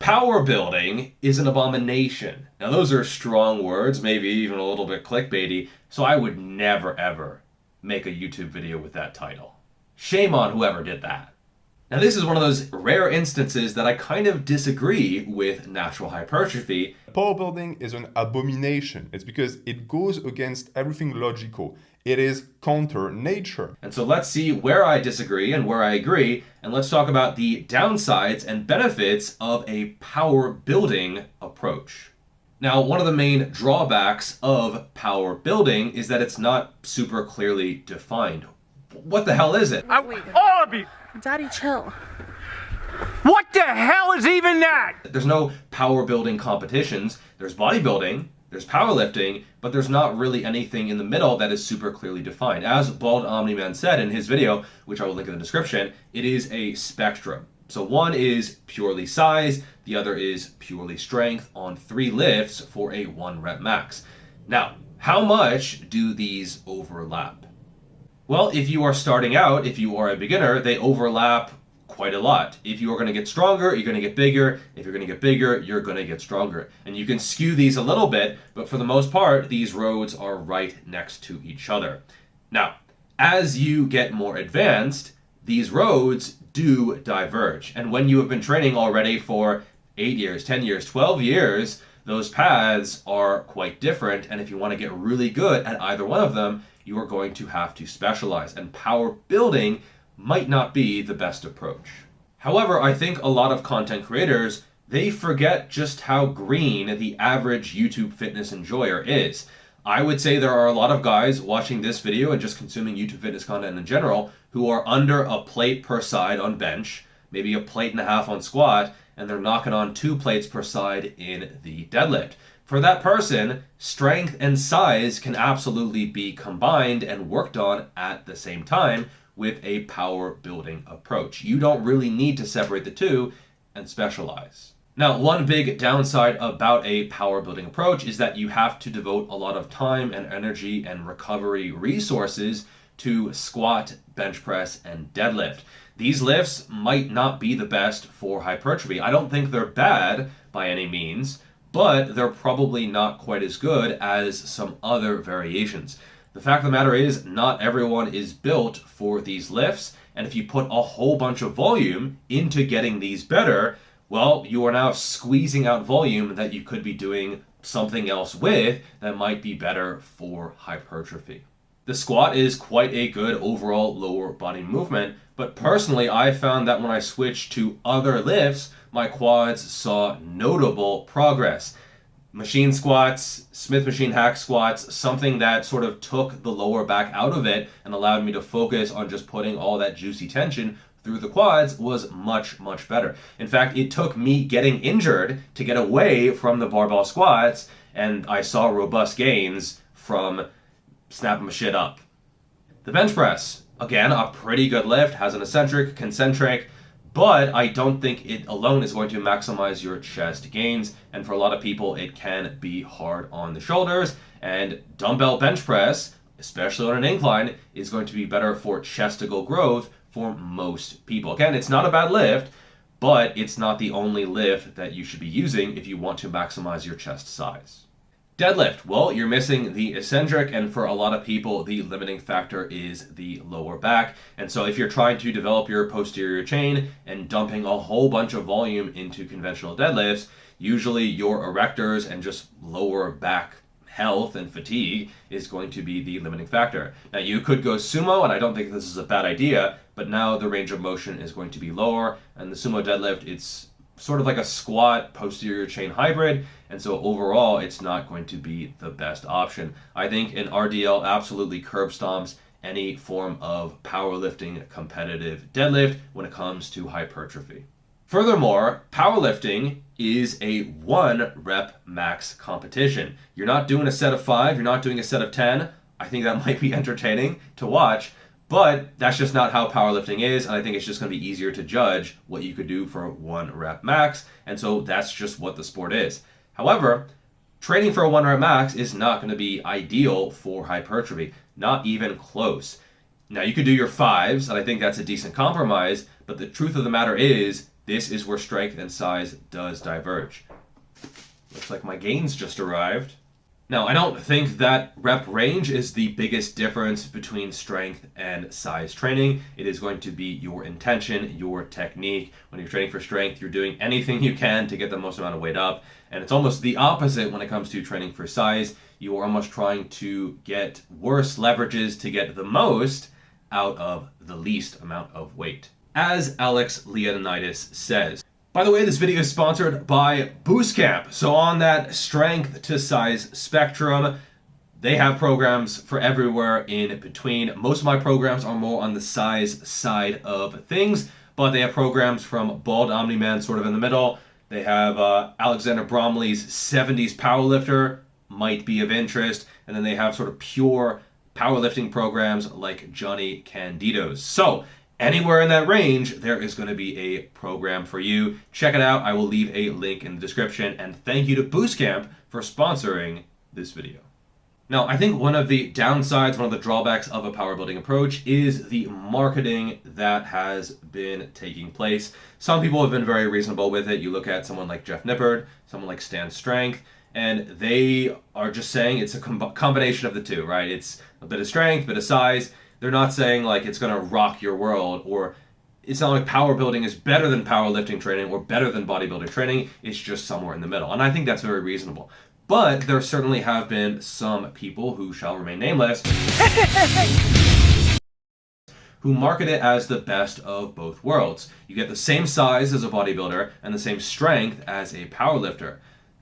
Powerbuilding is an abomination. Now those are strong words, maybe even a little bit clickbaity, so I would never ever make a YouTube video with that title. Shame on whoever did that. Now this is one of those rare instances that I kind of disagree with natural hypertrophy. Powerbuilding is an abomination. It's because it goes against everything logical. It is counter nature. And so let's see where I disagree and where I agree, and let's talk about the downsides and benefits of a power building approach. Now, one of the main drawbacks of power building is that it's not super clearly defined. What the hell is it? All of you! Daddy, chill. What the hell is even that? There's no power building competitions. There's bodybuilding, there's powerlifting, but there's not really anything in the middle that is super clearly defined. As Bald Omni-Man said in his video, which I will link in the description, it is a spectrum. So one is purely size, the other is purely strength on 3 lifts for a 1 rep max. Now, how much do these overlap? Well, if you are starting out, if you are a beginner, they overlap quite a lot. If you are going to get stronger, you're going to get bigger. If you're going to get bigger, you're going to get stronger. And you can skew these a little bit, but for the most part, these roads are right next to each other. Now, as you get more advanced, these roads do diverge. And when you have been training already for 8 years, 10 years, 12 years, those paths are quite different. And if you want to get really good at either one of them, you are going to have to specialize. And power building might not be the best approach. However, I think a lot of content creators, they forget just how green the average YouTube fitness enjoyer is. I would say there are a lot of guys watching this video and just consuming YouTube fitness content in general who are under a plate per side on bench, maybe a plate and a half on squat, and they're knocking on 2 plates per side in the deadlift. For that person, strength and size can absolutely be combined and worked on at the same time with a power building approach. You don't really need to separate the two and specialize. Now, one big downside about a power building approach is that you have to devote a lot of time and energy and recovery resources to squat, bench press, and deadlift. These lifts might not be the best for hypertrophy. I don't think they're bad by any means, but they're probably not quite as good as some other variations. The fact of the matter is, not everyone is built for these lifts, and if you put a whole bunch of volume into getting these better, well, you are now squeezing out volume that you could be doing something else with that might be better for hypertrophy. The squat is quite a good overall lower body movement, but personally I found that when I switched to other lifts, my quads saw notable progress. Machine squats, Smith machine hack squats, something that sort of took the lower back out of it and allowed me to focus on just putting all that juicy tension through the quads was much, much better. In fact, it took me getting injured to get away from the barbell squats, and I saw robust gains from snapping my shit up. The bench press, again, a pretty good lift, has an eccentric, concentric, but I don't think it alone is going to maximize your chest gains, and for a lot of people it can be hard on the shoulders, and dumbbell bench press, especially on an incline, is going to be better for chesticle growth for most people. Again, it's not a bad lift, but it's not the only lift that you should be using if you want to maximize your chest size. Deadlift, well, you're missing the eccentric, and for a lot of people, the limiting factor is the lower back. And so if you're trying to develop your posterior chain and dumping a whole bunch of volume into conventional deadlifts, usually your erectors and just lower back health and fatigue is going to be the limiting factor. Now you could go sumo, and I don't think this is a bad idea, but now the range of motion is going to be lower, and the sumo deadlift, it's sort of like a squat posterior chain hybrid, and so overall it's not going to be the best option. I think an RDL absolutely curb stomps any form of powerlifting competitive deadlift when it comes to hypertrophy. Furthermore, powerlifting is a 1 rep max competition. You're not doing a set of 5, you're not doing a set of 10. I think that might be entertaining to watch, but that's just not how powerlifting is, and I think it's just going to be easier to judge what you could do for 1 rep max, and so that's just what the sport is. However, training for a 1 rep max is not going to be ideal for hypertrophy, not even close. Now, you could do your 5s, and I think that's a decent compromise, but the truth of the matter is, This is where strength and size does diverge. Looks like my gains just arrived. Now, I don't think that rep range is the biggest difference between strength and size training. It is going to be your intention, your technique. When you're training for strength, you're doing anything you can to get the most amount of weight up. And it's almost the opposite when it comes to training for size. You are almost trying to get worse leverages to get the most out of the least amount of weight. As Alex Leonidas says. By the way, this video is sponsored by Boostcamp. So on that strength to size spectrum, they have programs for everywhere in between. Most of my programs are more on the size side of things, but they have programs from Bald Omni-Man sort of in the middle. They have Alexander Bromley's 70s powerlifter, might be of interest. And then they have sort of pure powerlifting programs like Johnny Candido's. So anywhere in that range, there is going to be a program for you. Check it out. I will leave a link in the description. And thank you to Boostcamp for sponsoring this video. Now, I think one of the downsides, one of the drawbacks of a power building approach is the marketing that has been taking place. Some people have been very reasonable with it. You look at someone like Geoff Nippard, someone like Stan Strength, and they are just saying it's a combination of the two, right? It's a bit of strength, a bit of size. They're not saying like it's going to rock your world, or it's not like power building is better than powerlifting training or better than bodybuilding training. It's just somewhere in the middle. And I think that's very reasonable. But there certainly have been some people who shall remain nameless who market it as the best of both worlds. You get the same size as a bodybuilder and the same strength as a powerlifter.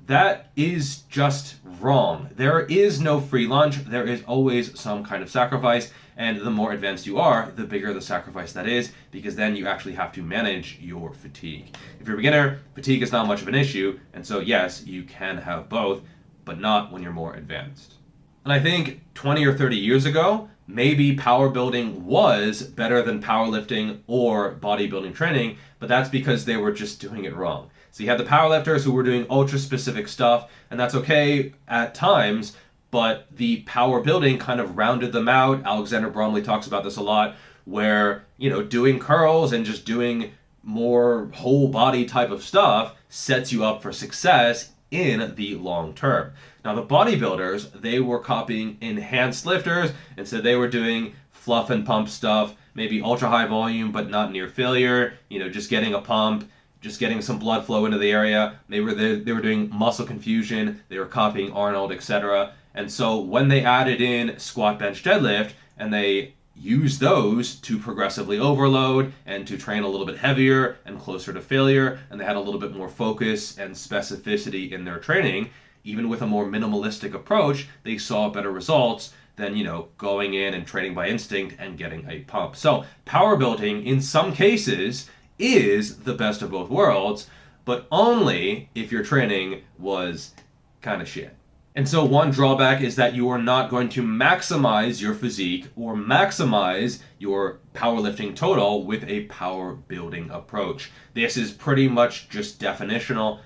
That is just wrong. There is no free lunch. There is always some kind of sacrifice. And the more advanced you are, the bigger the sacrifice that is, because then you actually have to manage your fatigue. If you're a beginner, fatigue is not much of an issue. And so, yes, you can have both, but not when you're more advanced. And I think 20 or 30 years ago, maybe power building was better than powerlifting or bodybuilding training, but that's because they were just doing it wrong. So you had the powerlifters who were doing ultra-specific stuff, and that's okay at times, but the power building kind of rounded them out. Alexander Bromley talks about this a lot, where, doing curls and just doing more whole body type of stuff sets you up for success in the long term. Now, the bodybuilders, they were copying enhanced lifters, and so they were doing fluff and pump stuff, maybe ultra high volume, but not near failure, just getting a pump, just getting some blood flow into the area. They were doing muscle confusion, they were copying Arnold, etc. And so when they added in squat, bench, deadlift, and they used those to progressively overload and to train a little bit heavier and closer to failure, and they had a little bit more focus and specificity in their training, even with a more minimalistic approach, they saw better results than, going in and training by instinct and getting a pump. So power building, in some cases, is the best of both worlds, but only if your training was kind of shit. And so one drawback is that you are not going to maximize your physique or maximize your powerlifting total with a power building approach. This is pretty much just definitional,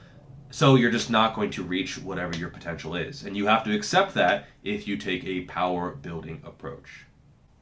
so you're just not going to reach whatever your potential is. And you have to accept that if you take a power building approach.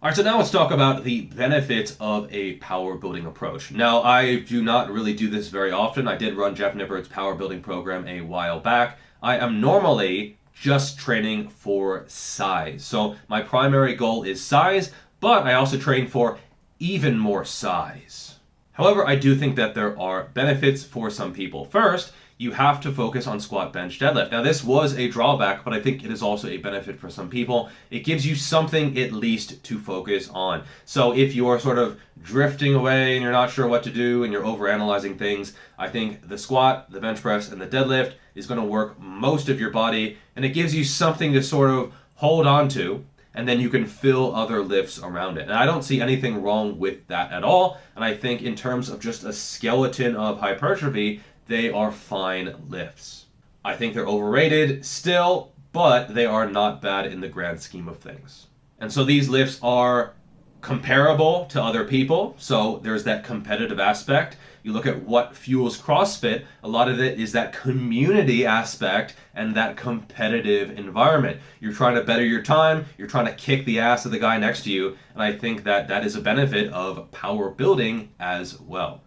All right, so now let's talk about the benefits of a power building approach. Now, I do not really do this very often. I did run Geoff Nippard's power building program a while back. I am normally just training for size. So my primary goal is size, but I also train for even more size. However, I do think that there are benefits for some people. First, you have to focus on squat, bench, deadlift. Now, this was a drawback, but I think it is also a benefit for some people. It gives you something at least to focus on. So if you're sort of drifting away and you're not sure what to do and you're overanalyzing things, I think the squat, the bench press, and the deadlift is going to work most of your body, and it gives you something to sort of hold on to, and then you can fill other lifts around it. And I don't see anything wrong with that at all. And I think in terms of just a skeleton of hypertrophy, they are fine lifts. I think they're overrated still, but they are not bad in the grand scheme of things. And so these lifts are comparable to other people, so there's that competitive aspect. You look at what fuels CrossFit, a lot of it is that community aspect and that competitive environment. You're trying to better your time, you're trying to kick the ass of the guy next to you, and I think that that is a benefit of power building as well.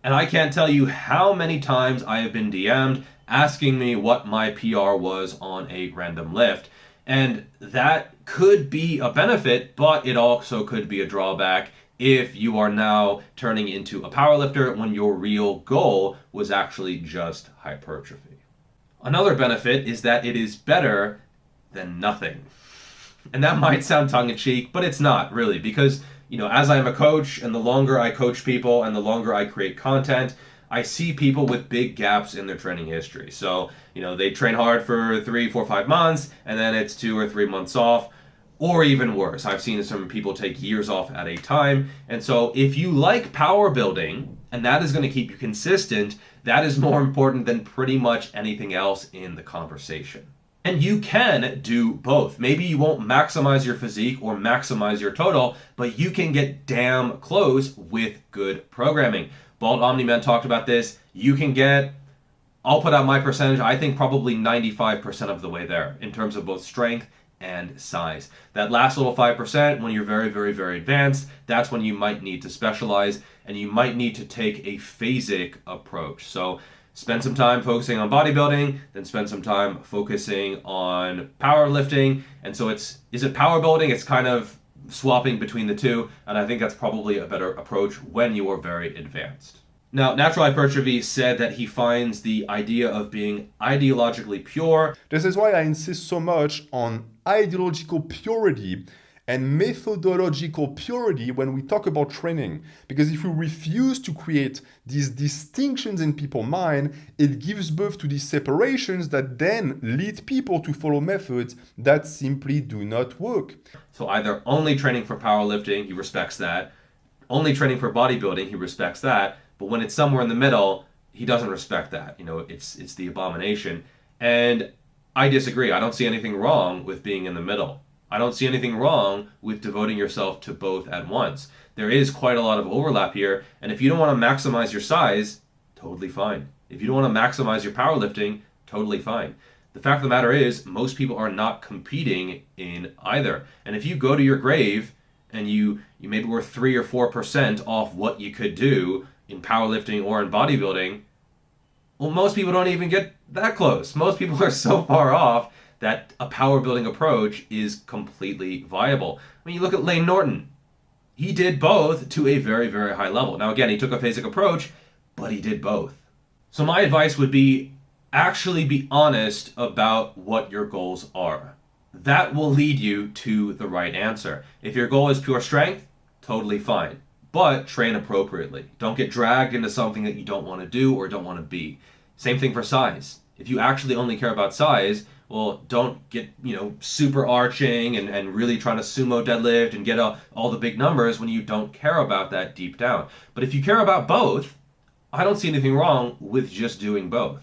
And I can't tell you how many times I have been DM'd asking me what my PR was on a random lift. And that could be a benefit, but it also could be a drawback if you are now turning into a powerlifter when your real goal was actually just hypertrophy. Another benefit is that it is better than nothing. And that might sound tongue-in-cheek, but it's not really, because as I'm a coach, and the longer I coach people and the longer I create content, I see people with big gaps in their training history. So, they train hard for 3, 4, 5 months, and then it's 2 or 3 months off, or even worse. I've seen some people take years off at a time. And so if you like power building, and that is going to keep you consistent, that is more important than pretty much anything else in the conversation. And you can do both. Maybe you won't maximize your physique or maximize your total, but you can get damn close with good programming. Bald Omni-Man talked about this. You can get, I'll put out my percentage, I think probably 95% of the way there in terms of both strength and size. That last little 5%, when you're very, very, very advanced, that's when you might need to specialize, and you might need to take a phasic approach. So spend some time focusing on bodybuilding, then spend some time focusing on powerlifting. And so is it power building? It's kind of swapping between the two, and I think that's probably a better approach when you are very advanced. Now, Natural Hypertrophy said that he finds the idea of being ideologically pure. This is why I insist so much on ideological purity and methodological purity when we talk about training. Because if we refuse to create these distinctions in people's mind, it gives birth to these separations that then lead people to follow methods that simply do not work. So either only training for powerlifting, he respects that. Only training for bodybuilding, he respects that. But when it's somewhere in the middle, he doesn't respect that. It's the abomination. And I disagree. I don't see anything wrong with being in the middle. I don't see anything wrong with devoting yourself to both at once. There is quite a lot of overlap here. And if you don't want to maximize your size, totally fine. If you don't want to maximize your powerlifting, totally fine. The fact of the matter is, most people are not competing in either. And if you go to your grave and you maybe were 3 or 4% off what you could do in powerlifting or in bodybuilding, well, most people don't even get that close. Most people are so far off that a power building approach is completely viable. When you look at Layne Norton, he did both to a very, very high level. Now, again, he took a phasic approach, but he did both. So my advice would be actually be honest about what your goals are. That will lead you to the right answer. If your goal is pure strength, totally fine. But train appropriately. Don't get dragged into something that you don't want to do or don't want to be. Same thing for size. If you actually only care about size, well, don't get, super arching and really trying to sumo deadlift and get all the big numbers when you don't care about that deep down. But if you care about both, I don't see anything wrong with just doing both.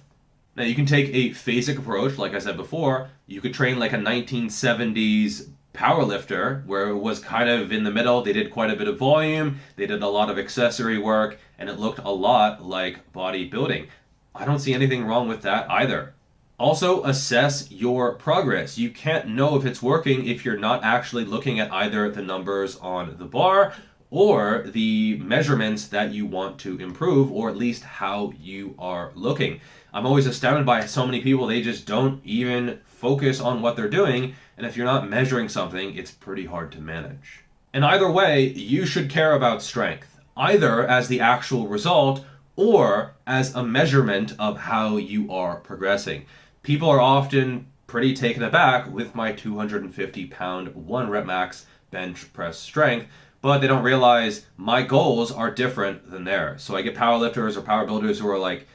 Now, you can take a phasic approach, like I said before. You could train like a 1970s powerlifter, where it was kind of in the middle. They did quite a bit of volume, they did a lot of accessory work, and it looked a lot like bodybuilding. I don't see anything wrong with that either. Also, assess your progress. You can't know if it's working if you're not actually looking at either the numbers on the bar or the measurements that you want to improve, or at least how you are looking. I'm always astounded by so many people, they just don't even focus on what they're doing, and if you're not measuring something, it's pretty hard to manage. And either way, you should care about strength, either as the actual result or as a measurement of how you are progressing. People are often pretty taken aback with my 250-pound 1 rep max bench press strength, but they don't realize my goals are different than theirs. So I get powerlifters or power builders who are like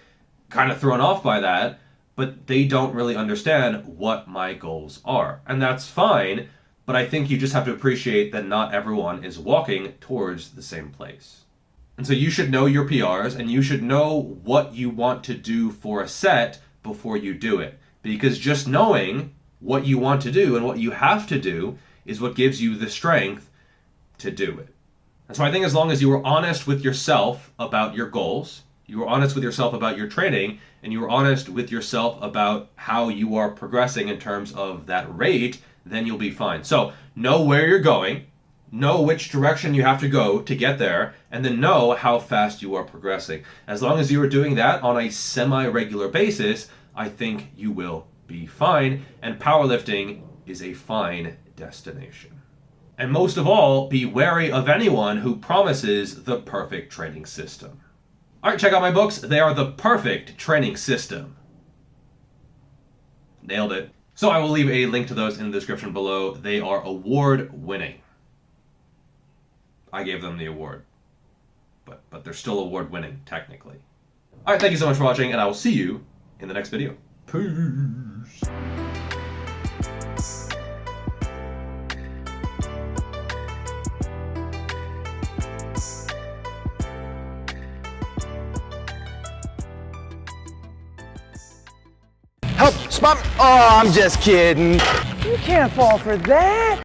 kind of thrown off by that, but they don't really understand what my goals are. And that's fine, but I think you just have to appreciate that not everyone is walking towards the same place. And so you should know your PRs, and you should know what you want to do for a set before you do it. Because just knowing what you want to do and what you have to do is what gives you the strength to do it. And so I think as long as you are honest with yourself about your goals, you are honest with yourself about your training, and you are honest with yourself about how you are progressing in terms of that rate, then you'll be fine. So know where you're going, know which direction you have to go to get there, and then know how fast you are progressing. As long as you are doing that on a semi-regular basis, I think you will be fine, and powerlifting is a fine destination. And most of all, be wary of anyone who promises the perfect training system. All right, check out my books. They are the perfect training system. Nailed it. So I will leave a link to those in the description below. They are award-winning. I gave them the award, but they're still award-winning, technically. All right, thank you so much for watching, and I will see you in the next video. Peace. Help! Spot me! Oh, I'm just kidding. You can't fall for that.